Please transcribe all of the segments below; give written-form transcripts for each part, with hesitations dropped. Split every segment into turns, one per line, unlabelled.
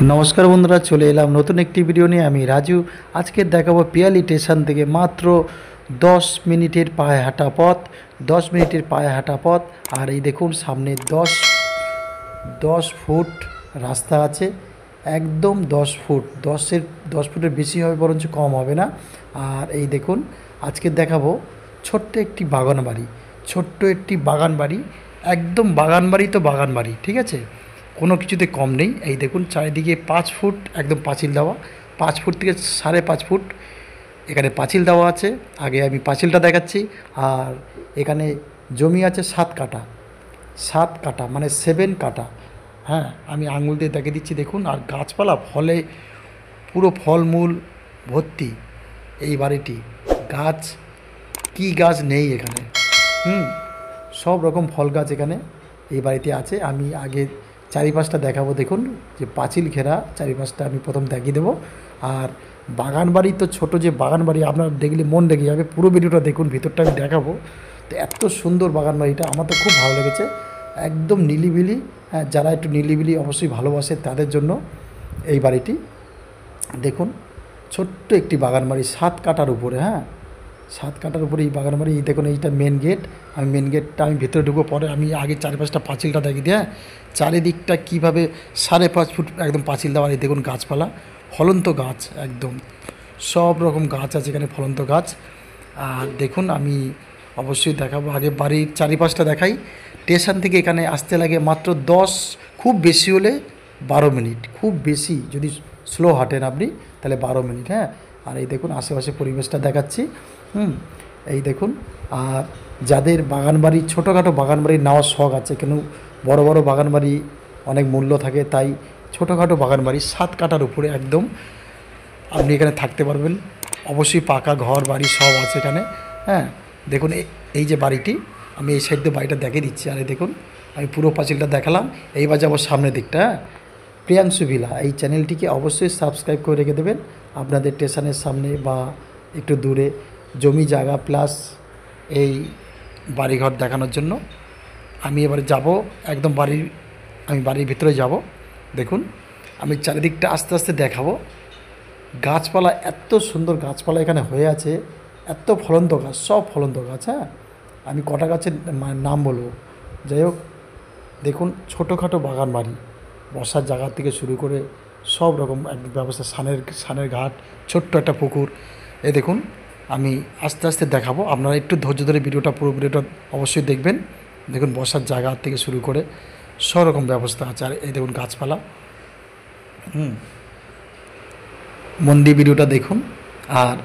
নমস্কার বন্ধুরা, চলে এলাম নতুন একটি ভিডিও নিয়ে। আমি রাজু। আজকে দেখাবো পিয়ালি স্টেশন থেকে মাত্র 10 মিনিটের পায়ে হাঁটা পথ। 10 মিনিটের পায়ে হাঁটা পথ। আর এই দেখুন সামনে 10 ফুট রাস্তা আছে, একদম 10 ফুট। 10 ফুটের বেশি হবে, বরঞ্চ কম হবে না। আর এই দেখুন আজকে দেখাবো ছোট্ট একটি বাগান বাড়ি। ছোট্ট একটি বাগান বাড়ি, একদম বাগান বাড়ি তো বাগান বাড়ি, ঠিক আছে, কোনো কিছুতে কম নেই। এই দেখুন চারিদিকে 5 ফুট একদম পাঁচিল দেওয়া, 5 ফুট থেকে 5.5 ফুট এখানে পাঁচিল দেওয়া আছে। আগে আমি পাঁচিলটা দেখাচ্ছি। আর এখানে জমি আছে 7 কাঠা, 7 কাঠা মানে 7 কাঠা। হ্যাঁ, আমি আঙুল দিয়ে দেখে দিচ্ছি দেখুন। আর গাছপালা ফলে পুরো ফলমূল ভর্তি এই বাড়িটি। গাছ কি গাছ নেই এখানে, সব রকম ফল গাছ এখানে এই বাড়িতে আছে। আমি আগে চারিপাশটা দেখাবো। দেখুন যে পাঁচিল ঘেরা চারিপাশটা আমি প্রথম দেখিয়ে দেবো। আর বাগান বাড়ি তো ছোটো যে বাগান বাড়ি, আপনার দেখলে মন লেগে যাবে। পুরো ভিডিওটা দেখুন, ভিতরটা আমি দেখাবো। তো এত সুন্দর বাগান বাড়িটা আমার তো খুব ভালো লেগেছে, একদম নিলিবিলি। হ্যাঁ, যারা একটু নিলিবিলি অবশ্যই ভালোবাসে তাদের জন্য এই বাড়িটি। দেখুন ছোট্ট একটি বাগান বাড়ি 7 কাঠার উপরে। হ্যাঁ, 7 কাঠার উপরে এই বাগান বাড়ি। এই দেখুন এইটা মেন গেট। আমি মেন গেটটা আমি ভেতরে ঢুকবো, পরে আমি আগে চারিপাশটা পাঁচিলটা দেখি দিয়ে। হ্যাঁ, চারিদিকটা কীভাবে 5.5 ফুট একদম পাঁচিল দেওয়া। এই দেখুন গাছপালা, ফলন্ত গাছ, একদম সব রকম গাছ আছে এখানে, ফলন্ত গাছ। আর দেখুন আমি অবশ্যই দেখাবো। আগে বাড়ির চারিপাশটা দেখাই। স্টেশন থেকে এখানে আসতে লাগে মাত্র 10, খুব বেশি হলে 12 মিনিট, খুব বেশি যদি স্লো হাঁটেন আপনি তাহলে 12 মিনিট। হ্যাঁ, আর এই দেখুন আশেপাশে পরিবেশটা দেখাচ্ছি। এই দেখুন। আর যাদের বাগান বাড়ি, ছোটোখাটো বাগান বাড়ি নেওয়ার শখ আছে, কেন বড় বড় বাগান বাড়ি অনেক মূল্য থাকে, তাই ছোটোখাটো বাগান বাড়ি 7 কাঠার উপরে একদম আপনি এখানে থাকতে পারবেন। অবশ্যই পাকা ঘর বাড়ি সব আছে এখানে। হ্যাঁ, দেখুন এই যে বাড়িটি, আমি এই সাইড দিয়ে বাড়িটা দেখে দিচ্ছি। আর এই দেখুন আমি পুরো পাঁচিলটা দেখালাম। এইবার যাবো সামনের দিকটা। হ্যাঁ, প্রিয়াংশু ভিলা এই চ্যানেলটিকে অবশ্যই সাবস্ক্রাইব করে রেখে দেবেন। আপনাদের স্টেশনের সামনে বা একটু দূরে জমি জায়গা প্লাস এই বাড়িঘর দেখানোর জন্য। আমি এবারে যাব একদম আমি বাড়ির ভিতরে যাব। দেখুন আমি চারিদিকটা আস্তে আস্তে দেখাবো। গাছপালা, এত সুন্দর গাছপালা এখানে হয়ে আছে, এত ফলন্ত গাছ, সব ফলন্ত গাছ। হ্যাঁ, আমি কটা গাছের নাম বলবো। যাই হোক, দেখুন ছোটোখাটো বাগান বাড়ি, বসার জায়গা থেকে শুরু করে সব রকম একদম ব্যবস্থা। সানের ঘাট, ছোট্ট একটা পুকুর। এই দেখুন আমি আস্তে আস্তে দেখাবো, আপনারা একটু ধৈর্য ধরে ভিডিওটা, পুরো ভিডিওটা অবশ্যই দেখবেন। দেখুন বসার জায়গা থেকে শুরু করে সব রকম ব্যবস্থা আছে। আর এই দেখুন গাছপালা। মন দিয়ে ভিডিওটা দেখুন। আর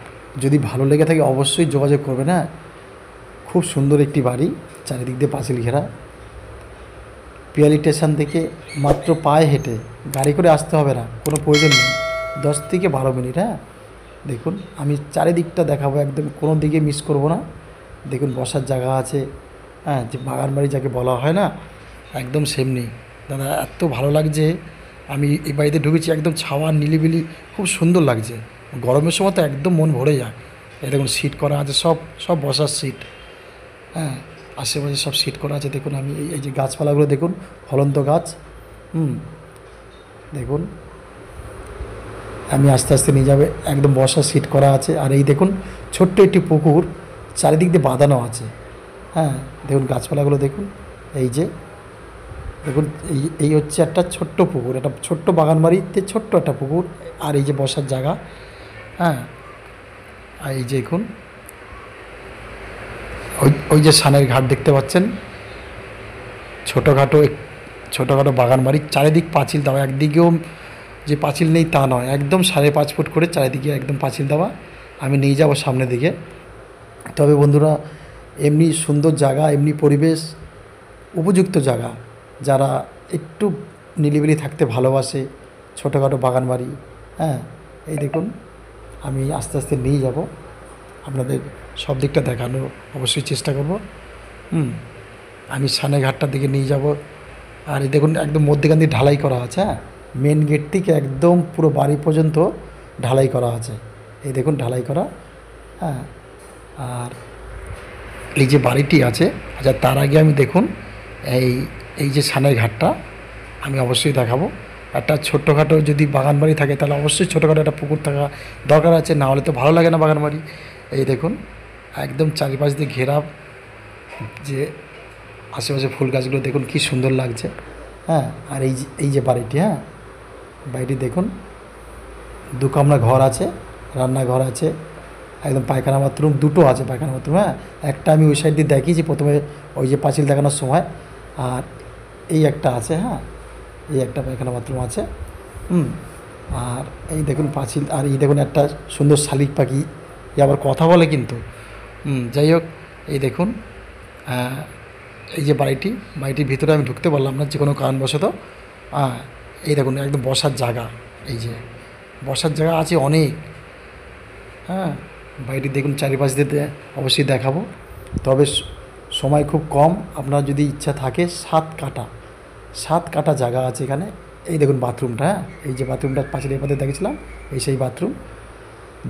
যদি ভালো লেগে থাকে অবশ্যই যোগাযোগ করবেন। হ্যাঁ, খুব সুন্দর একটি বাড়ি, চারিদিক দিয়ে পাঁচিল ঘেরা। পিয়ালি স্টেশন থেকে মাত্র পায়ে হেঁটে, গাড়ি করে আসতে হবে না, কোনো প্রয়োজন নেই, 10 থেকে 12 মিনিট। হ্যাঁ, দেখুন আমি চারিদিকটা দেখাবো, একদম কোনো দিকে মিস করব না। দেখুন বসার জায়গা আছে। হ্যাঁ, যে বাগান বাড়ি যাকে বলা হয় না, একদম সেমনি। দাদা এত ভালো লাগছে, আমি এই বাড়িতে ঢুকেছি, একদম ছাওয়া নিলিবিলি, খুব সুন্দর লাগছে। গরমের সময় তো একদম মন ভরে যায়। এই দেখুন সিট করা আছে, সব সব বসার সিট। হ্যাঁ, আশেপাশে সব সিট করা আছে। দেখুন আমি এই যে গাছপালাগুলো দেখুন, ফলন্ত গাছ। দেখুন আমি আস্তে আস্তে নিয়ে যাবে, একদম বসার সিট করা আছে। আর এই দেখুন ছোট্ট একটি পুকুর, চারিদিক দিয়ে বাঁধানো আছে। হ্যাঁ, দেখুন গাছপালাগুলো দেখুন। এই যে দেখুন এই হচ্ছে একটা ছোট্ট পুকুর, একটা ছোট্ট বাগান বাড়িতে ছোট্ট একটা পুকুর। আর এই যে বসার জায়গা। হ্যাঁ, আর এই যে দেখুন ওই যে সানের ঘাট দেখতে পাচ্ছেন। ছোটোখাটো ছোটোখাটো বাগান বাড়ির চারিদিক পাঁচিল দেওয়া, একদিকেও যে পাঁচিল নেই তা নয়, একদম 5.5 ফুট করে চারিদিকে একদম পাঁচিল দেওয়া। আমি নিয়ে যাব সামনের দিকে। তবে বন্ধুরা, এমনি সুন্দর জায়গা, এমনি পরিবেশ, উপযুক্ত জায়গা, যারা একটু নিরিবিলি থাকতে ভালোবাসে, ছোটোখাটো বাগান বাড়ি। হ্যাঁ, এই দেখুন আমি আস্তে আস্তে নিয়ে যাব, আপনাদের সব দিকটা দেখানোর অবশ্যই চেষ্টা করব। আমি সানে ঘাটটার দিকে নিয়ে যাব। আর এই দেখুন একদম মধ্যেখান দিয়ে ঢালাই করা আছে। হ্যাঁ, মেন গেট থেকে একদম পুরো বাড়ি পর্যন্ত ঢালাই করা আছে। এই দেখুন ঢালাই করা। হ্যাঁ, আর এই যে বাড়িটি আছে, আচ্ছা তার আগে আমি দেখুন এই যে সানের ঘাটটা আমি অবশ্যই দেখাবো। একটা ছোট্টখাটো যদি বাগান বাড়ি থাকে তাহলে অবশ্যই ছোটোখাটো একটা পুকুর থাকা দরকার আছে, না হলে তো ভালো লাগে না বাগান বাড়ি। এই দেখুন একদম চারিপাশ দিয়ে ঘেরা, যে আশেপাশে ফুল গাছগুলো দেখুন কী সুন্দর লাগছে। হ্যাঁ, আর এই যে বাড়িটি, হ্যাঁ বাড়িটি দেখুন, দু কামরা ঘর আছে, রান্নাঘর আছে, একদম পায়খানা বাথরুম দুটো আছে, পায়খানা বাথরুম। হ্যাঁ, একটা আমি ওই সাইড দিয়ে দেখিয়েছি প্রথমে ওই যে পাঁচিল দেখানোর সময়, আর এই একটা আছে। হ্যাঁ, এই একটা পায়খানা বাথরুম আছে। আর এই দেখুন পাঁচিল, আর এই দেখুন একটা সুন্দর শালিক পাখি, এ আবার কথা বলে কিন্তু। যাই হোক, এই দেখুন এই যে বাড়িটির ভিতরে আমি ঢুকতে পারলাম না যে কোনো কারণবশত। এই দেখুন একদম বসার জায়গা, এই যে বসার জায়গা আছে অনেক। হ্যাঁ, বাড়িটি দেখুন চারিপাশ দিয়ে অবশ্যই দেখাবো, তবে সময় খুব কম। আপনার যদি ইচ্ছা থাকে 7 কাটা জায়গা আছে এখানে। এই দেখুন বাথরুমটা, হ্যাঁ এই যে বাথরুমটা পাঁচিলের পাতে দেখেছিলাম, এই সেই বাথরুম,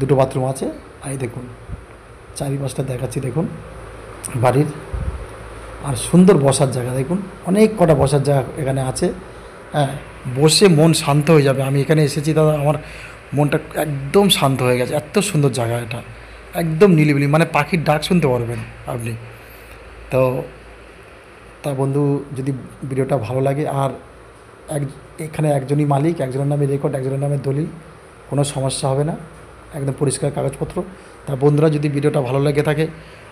দুটো বাথরুম আছে। আর এই দেখুন চারিপাশটা দেখাচ্ছি, দেখুন বাড়ির, আর সুন্দর বসার জায়গা দেখুন, অনেক কটা বসার জায়গা এখানে আছে। হ্যাঁ, বসে মন শান্ত হয়ে যাবে। আমি এখানে এসেছি দাদা, আমার মনটা একদম শান্ত হয়ে গেছে, এত সুন্দর জায়গা এটা, একদম নিলিবিলি, মানে পাখির ডাক শুনতে পারবেন আপনি। তো তা বন্ধু, যদি ভিডিওটা ভালো লাগে, আর এখানে একজনই মালিক, একজনের নামে রেকর্ড, একজনের নামে দলিল, কোনো সমস্যা হবে না, একদম পরিষ্কার কাগজপত্র। তা বন্ধুরা, যদি ভিডিওটা ভালো লেগে থাকে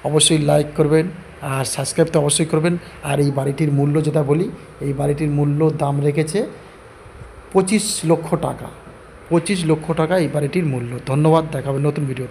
অবশ্যই লাইক করবেন, আর সাবস্ক্রাইব তো অবশ্যই করবেন। আর এই বাড়িটির মূল্য যেটা বলি, এই বাড়িটির মূল্য দাম রেখেছে 25 লক্ষ টাকা। 25 লক্ষ টাকা এই বাড়িটির মূল্য। ধন্যবাদ, দেখা হবে নতুন ভিডিওতে।